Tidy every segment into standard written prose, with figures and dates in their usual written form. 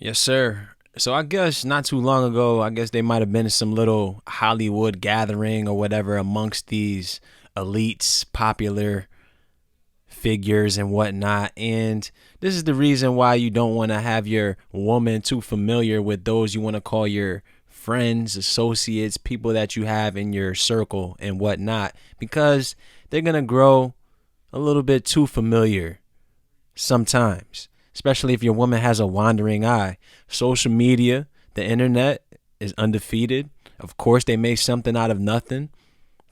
Yes, sir. So I guess not too long ago, I guess they might have been some little Hollywood gathering or whatever amongst these elites, popular figures and whatnot. And this is the reason why you don't want to have your woman too familiar with those you want to call your friends, associates, people that you have in your circle and whatnot, because they're going to grow a little bit too familiar sometimes, especially if your woman has a wandering eye. Social media, the internet is undefeated. Of course, they made something out of nothing.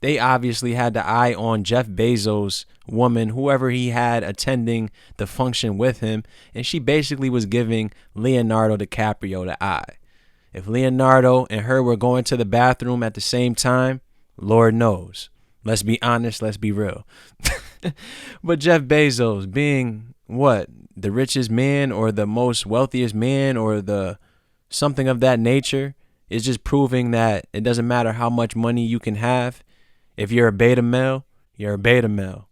They obviously had the eye on Jeff Bezos' woman, whoever he had attending the function with him, and she basically was giving Leonardo DiCaprio the eye. If Leonardo and her were going to the bathroom at the same time, Lord knows. Let's be honest, let's be real. But Jeff Bezos, being what, the richest man or the most wealthiest man or the something of that nature, is just proving that it doesn't matter how much money you can have. If you're a beta male, you're a beta male,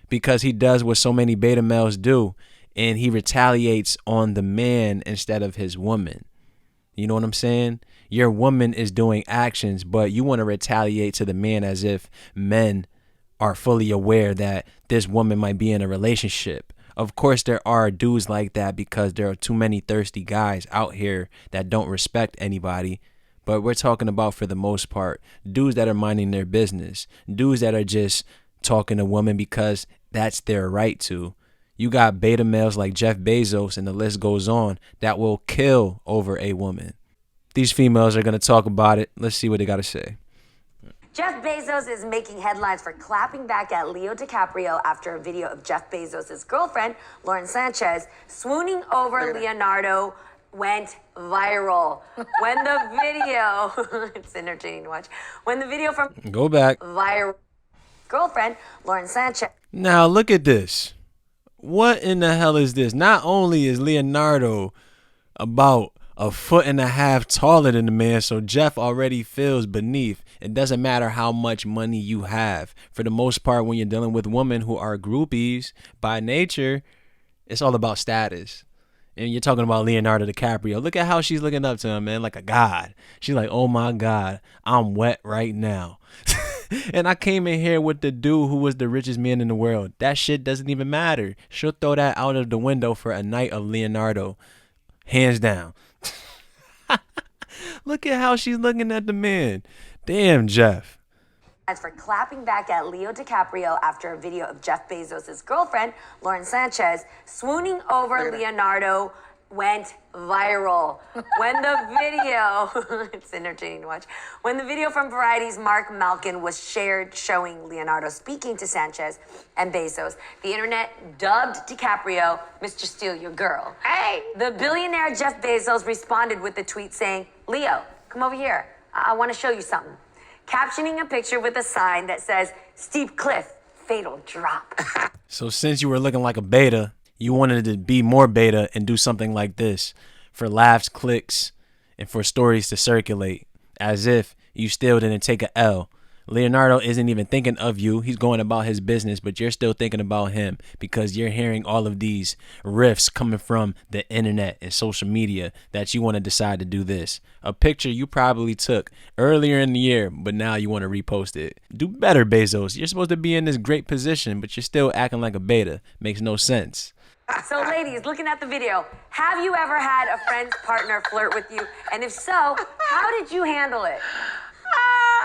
because he does what so many beta males do, and he retaliates on the man instead of his woman. You know what I'm saying? Your woman is doing actions, but you want to retaliate to the man as if men are fully aware that this woman might be in a relationship. Of course, there are dudes like that because there are too many thirsty guys out here that don't respect anybody. But we're talking about, for the most part, dudes that are minding their business, dudes that are just talking to women because that's their right to. You got beta males like Jeff Bezos, and the list goes on, that will kill over a woman. These females are going to talk about it. Let's see what they got to say. Jeff Bezos is making headlines for clapping back at Leo DiCaprio after a video of Jeff Bezos' girlfriend, Lauren Sanchez, swooning over Leonardo went viral. When the video, it's entertaining to watch. When the video from Go back. viral girlfriend, Lauren Sanchez. Now look at this. What in the hell is this? Not only is Leonardo about a foot and a half taller than the man, so Jeff already feels beneath. It doesn't matter how much money you have. For the most part, when you're dealing with women who are groupies by nature, it's all about status. And you're talking about Leonardo DiCaprio. Look at how she's looking up to him, man, like a god. She's like, oh my God, I'm wet right now. And I came in here with the dude who was the richest man in the world. That shit doesn't even matter. She'll throw that out of the window for a night of Leonardo. Hands down. Look at how she's looking at the man. Damn, Jeff. For clapping back at Leo DiCaprio after a video of Jeff Bezos' girlfriend, Lauren Sanchez, swooning over Leonardo went viral. When the video, it's entertaining to watch. When the video from Variety's Mark Malkin was shared showing Leonardo speaking to Sanchez and Bezos, the internet dubbed DiCaprio Mr. Steal Your Girl. Hey! The billionaire Jeff Bezos responded with a tweet saying, Leo, come over here. I want to show you something. Captioning a picture with a sign that says, steep cliff, fatal drop. So since you were looking like a beta, you wanted to be more beta and do something like this for laughs, clicks, and for stories to circulate, as if you still didn't take a L. Leonardo isn't even thinking of you. He's going about his business, but you're still thinking about him because you're hearing all of these riffs coming from the internet and social media that you want to decide to do this. A picture you probably took earlier in the year, but now you want to repost it. Do better, Bezos. You're supposed to be in this great position, but you're still acting like a beta. Makes no sense. So ladies, looking at the video, have you ever had a friend's partner flirt with you? And if so, how did you handle it?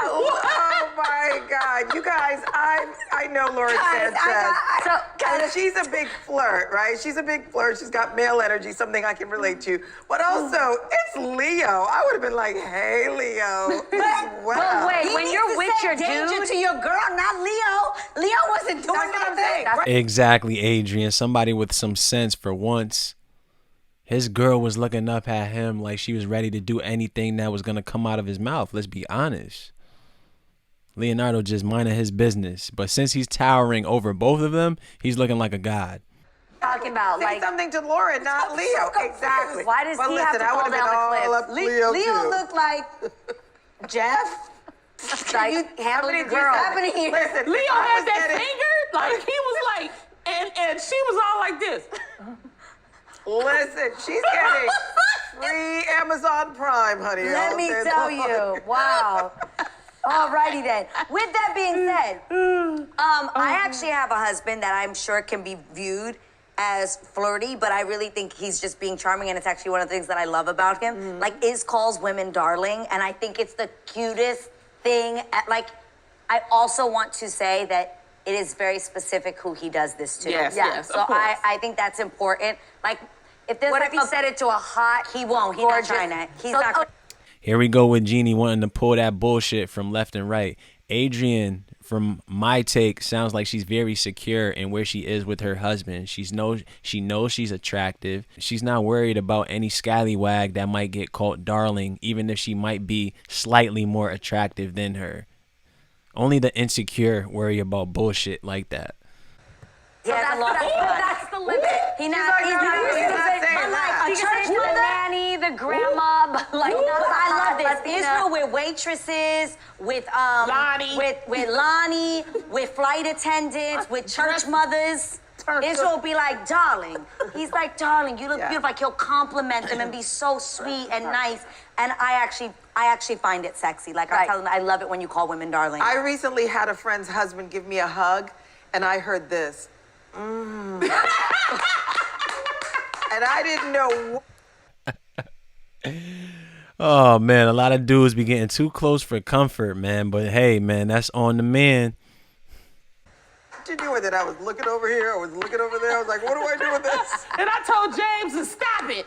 Oh my God, you guys, I know Lauren Sanchez. And she's a big flirt, right? She's a big flirt. She's got male energy, something I can relate to. But also, it's Leo. I would have been like, hey, Leo, as well. But wait, when you're with your danger dude, to your girl, not Leo. Leo wasn't doing That's what I'm that. saying. Exactly, Adrian. Somebody with some sense for once. His girl was looking up at him like she was ready to do anything that was going to come out of his mouth. Let's be honest. Leonardo just minding his business. But since he's towering over both of them, he's looking like a god. talking about Say like something to Lauren, not Leo. Exactly. Why does but he listen, have to I fall would have down been the all cliff? up Leo, Leo too. looked like Jeff. Like, handle your girl. Happening here. Listen, Leo I had was that getting- finger, like he was like, and she was all like this. Listen, she's getting Amazon Prime, honey. Let all me day tell long. you. Wow. Alrighty then. With that being said, I actually have a husband that I'm sure can be viewed as flirty, but I really think he's just being charming, and it's actually one of the things that I love about him. Like, calls women darling, and I think it's the cutest thing. I also want to say that it is very specific who he does this to. Yes, yes, So of course. I think that's important. Like, if there's What like if he said it to a hot, he won't. He's not trying that. He's not. Here we go with Jeannie wanting to pull that bullshit from left and right. Adrian, from my take, sounds like she's very secure in where she is with her husband. She knows she's attractive. She's not worried about any scallywag that might get called darling, even if she might be slightly more attractive than her. Only the insecure worry about bullshit like that. Yeah, that's the limit. He's not saying that. a church mother, the nanny, the grandma. Like, I love this. Israel with waitresses, with Lonnie. with Lonnie, with flight attendants, with church mothers. Israel will be like, darling. He's like, darling, you look beautiful. Like, he'll compliment them and be so sweet and nice. And I actually find it sexy. Like, I tell them, I love it when you call women darling. I recently had a friend's husband give me a hug, and I heard this. And I didn't know. Oh man, a lot of dudes be getting too close for comfort, man. But hey, man, that's on the man. What you do with it? I was looking over here. I was looking over there. I was like, what do I do with this? And I told James to stop it.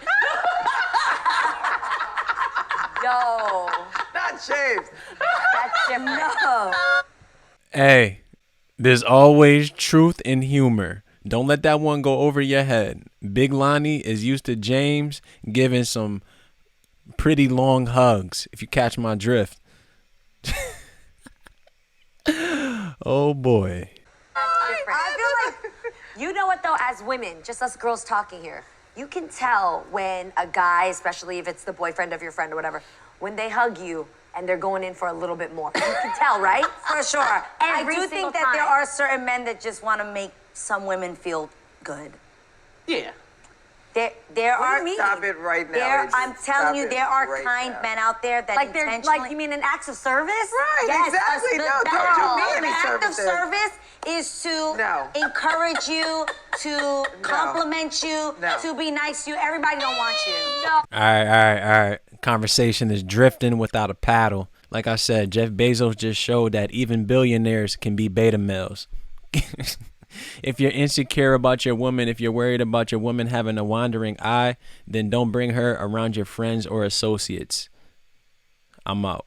Yo, Not James. that's different. No. Hey, there's always truth in humor. Don't let that one go over your head. Big Lonnie is used to James giving some pretty long hugs, if you catch my drift. Oh boy. I feel like, you know what though, as women, just us girls talking here, you can tell when a guy, especially if it's the boyfriend of your friend or whatever, when they hug you and they're going in for a little bit more. You can tell, right? for sure. Every I do single think that there time. are certain men that just want to make some women feel good. Yeah. There are. Stop it right now. I'm telling you, there are right kind now. men out there that Like they're intentionally. like, you mean an acts of service? Right, Yes, exactly. the- No, the- don't do me the any act of services. service is to No. encourage you, to compliment you, No. to be nice to you. Everybody don't want you. No. All right. Conversation is drifting without a paddle. Like I said, Jeff Bezos just showed that even billionaires can be beta males. If you're insecure about your woman, if you're worried about your woman having a wandering eye, then don't bring her around your friends or associates. I'm out.